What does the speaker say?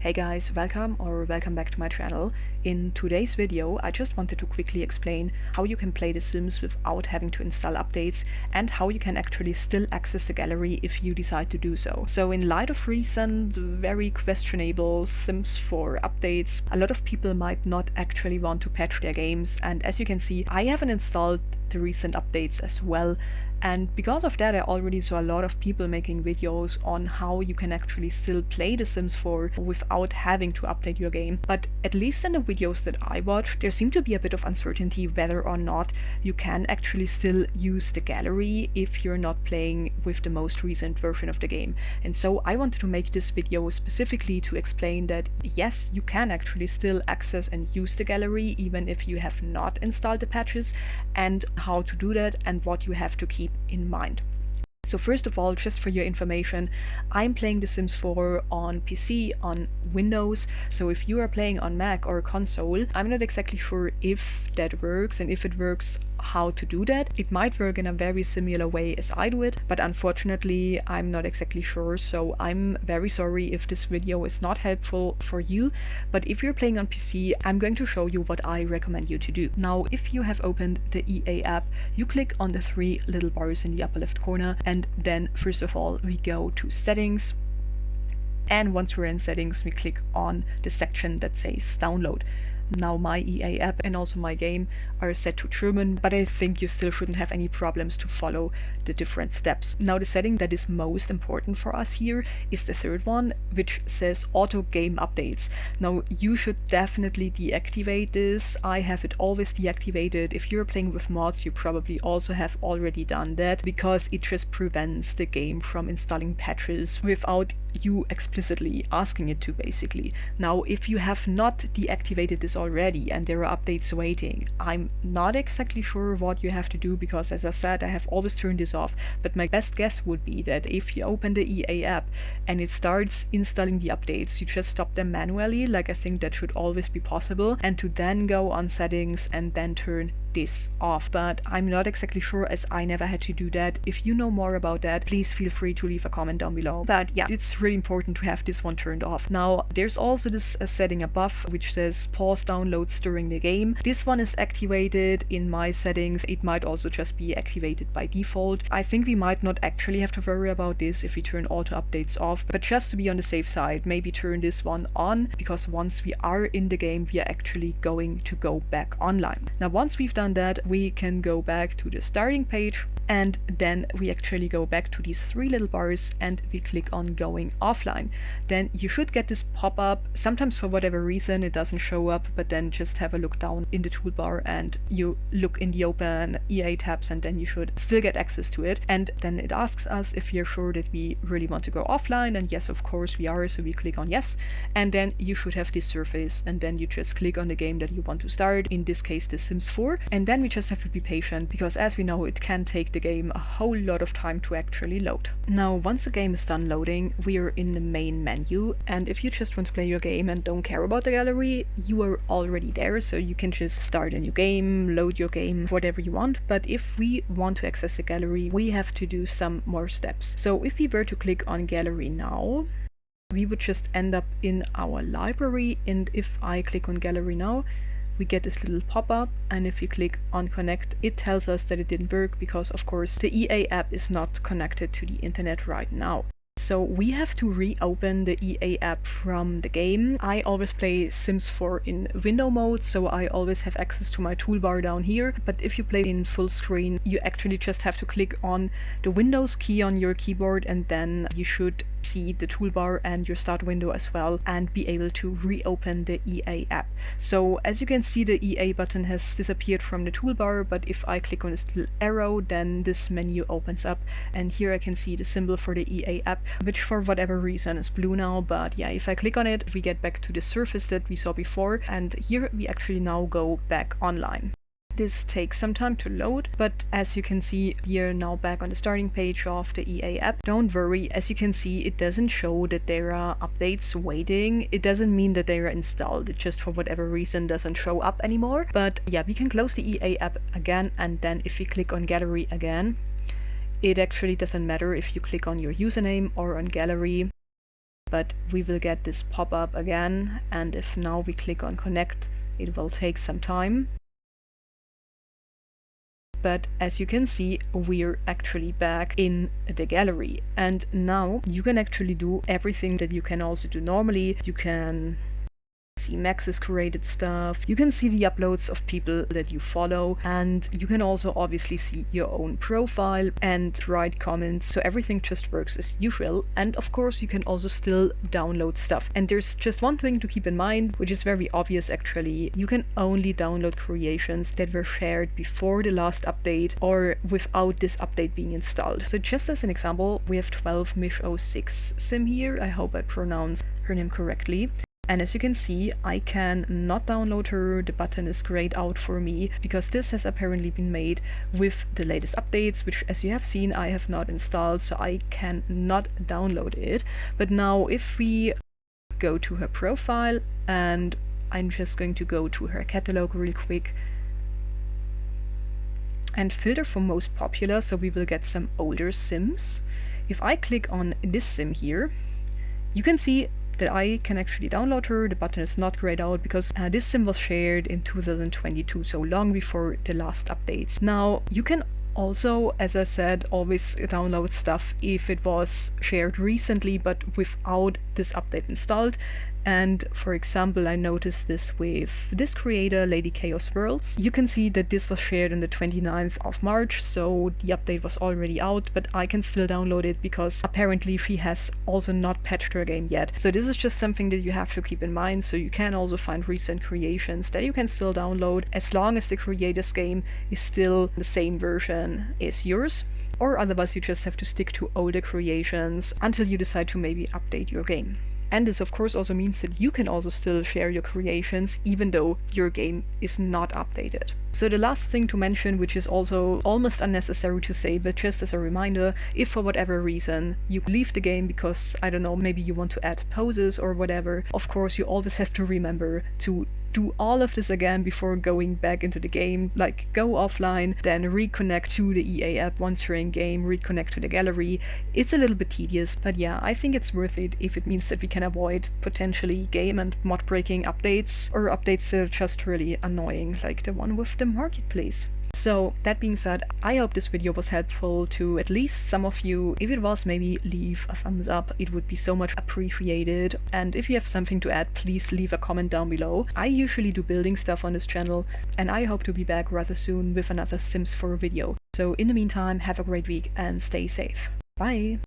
Hey guys, welcome back to my channel. In today's video, I just wanted to quickly explain how you can play The Sims without having to install updates and how you can actually still access the gallery if you decide to do so. So in light of recent, very questionable Sims 4 updates, a lot of people might not actually want to patch their games, and as you can see, I haven't installed the recent updates as well. And because of that, I already saw a lot of people making videos on how you can actually still play The Sims 4 without having to update your game. But at least in the videos that I watched, there seemed to be a bit of uncertainty whether or not you can actually still use the gallery if you're not playing with the most recent version of the game. And so I wanted to make this video specifically to explain that yes, you can actually still access and use the gallery even if you have not installed the patches, and how to do that and what you have to keep in mind. So first of all, just for your information, I'm playing The Sims 4 on PC, on Windows, so if you are playing on Mac or console, I'm not exactly sure if that works, and if it works, how to do that. It might work in a very similar way as I do it, but unfortunately I'm not exactly sure, so I'm very sorry if this video is not helpful for you. But if you're playing on PC, I'm going to show you what I recommend you to do. Now, if you have opened the EA app, you click on the three little bars in the upper left corner, and then first of all we go to settings, and once we're in settings we click on the section that says download. Now my EA app and also my game are set to German, but I think you still shouldn't have any problems to follow the different steps. Now the setting that is most important for us here is the third one, which says auto game updates. Now you should definitely deactivate this. I have it always deactivated. If you're playing with mods, you probably also have already done that, because it just prevents the game from installing patches without you explicitly asking it to, basically. Now if you have not deactivated this already and there are updates waiting, I'm not exactly sure what you have to do, because as I said, I have always turned this off, but my best guess would be that if you open the EA app and it starts installing the updates, you just stop them manually. Like, I think that should always be possible, and to then go on settings and then turn this off. But I'm not exactly sure, as I never had to do that. If you know more about that, please feel free to leave a comment down below. But yeah, it's really important to have this one turned off. Now there's also this setting above which says pause downloads during the game. This one is activated in my settings. It might also just be activated by default. I think we might not actually have to worry about this if we turn auto updates off, but just to be on the safe side, maybe turn this one on, because once we are in the game we are actually going to go back online. Now once we've done that, we can go back to the starting page, and then we actually go back to these three little bars and we click on going offline. Then you should get this pop-up. Sometimes for whatever reason it doesn't show up, but then just have a look down in the toolbar and you look in the open EA tabs, and then you should still get access to it. And then it asks us if we are sure that we really want to go offline, and yes, of course we are, so we click on yes, and then you should have this surface, and then you just click on the game that you want to start, in this case The Sims 4, and then we just have to be patient, because as we know, it can take the game a whole lot of time to actually load. Now once the game is done loading, we are in the main menu, and if you just want to play your game and don't care about the gallery, you are already there, so you can just start a new game, load your game, whatever you want. But if we want to access the gallery, we have to do some more steps. So if we were to click on gallery now, we would just end up in our library, and if I click on gallery now, we get this little pop-up, and if we click on connect, it tells us that it didn't work, because of course the EA app is not connected to the internet right now. So we have to reopen the EA app from the game. I always play Sims 4 in window mode, so I always have access to my toolbar down here. But if you play in full screen, you actually just have to click on the Windows key on your keyboard, and then you should see the toolbar and your start window as well, and be able to reopen the EA app. So as you can see, the EA button has disappeared from the toolbar, but if I click on this little arrow, then this menu opens up, and here I can see the symbol for the EA app, which for whatever reason is blue now. But yeah, if I click on it, we get back to the surface that we saw before, and here we actually now go back online. This takes some time to load, but as you can see, we are now back on the starting page of the EA app. Don't worry, as you can see, it doesn't show that there are updates waiting. It doesn't mean that they are installed, it just for whatever reason doesn't show up anymore. But yeah, we can close the EA app again, and then if we click on gallery again, it actually doesn't matter if you click on your username or on gallery. but we will get this pop-up again, and if now we click on connect, it will take some time. But as you can see, we're actually back in the gallery, and now you can actually do everything that you can also do normally. You can see Max's created stuff, you can see the uploads of people that you follow, and you can also obviously see your own profile and write comments, so everything just works as usual. And of course you can also still download stuff. And there's just one thing to keep in mind, which is very obvious actually. You can only download creations that were shared before the last update or without this update being installed. So just as an example, we have 12mish06 sim here, I hope I pronounced her name correctly. And as you can see, I can not download her. The button is grayed out for me because this has apparently been made with the latest updates, which as you have seen I have not installed, so I can not download it. But now if we go to her profile, and I'm just going to go to her catalog real quick and filter for most popular, so we will get some older sims. If I click on this sim here, you can see that I can actually download her. The button is not grayed out because this sim was shared in 2022, so long before the last updates. Now you can also, as I said, always download stuff if it was shared recently but without this update installed. And for example, I noticed this with this creator, LadyChaosWorlds. You can see that this was shared on the 29th of March, so the update was already out, but I can still download it because apparently she has also not patched her game yet. So this is just something that you have to keep in mind. So you can also find recent creations that you can still download as long as the creator's game is still the same version as yours. Or otherwise you just have to stick to older creations until you decide to maybe update your game. And this of course also means that you can also still share your creations even though your game is not updated. So the last thing to mention, which is also almost unnecessary to say, but just as a reminder, if for whatever reason you leave the game because, I don't know, maybe you want to add poses or whatever, of course you always have to remember to do all of this again before going back into the game, like go offline, then reconnect to the EA app once you're in game, reconnect to the gallery. It's a little bit tedious, but yeah, I think it's worth it if it means that we can avoid potentially game and mod breaking updates, or updates that are just really annoying, like the one with the marketplace. So that being said, I hope this video was helpful to at least some of you. If it was, maybe leave a thumbs up, it would be so much appreciated. And if you have something to add, please leave a comment down below. I usually do building stuff on this channel, and I hope to be back rather soon with another Sims 4 video. So in the meantime, have a great week and stay safe. Bye!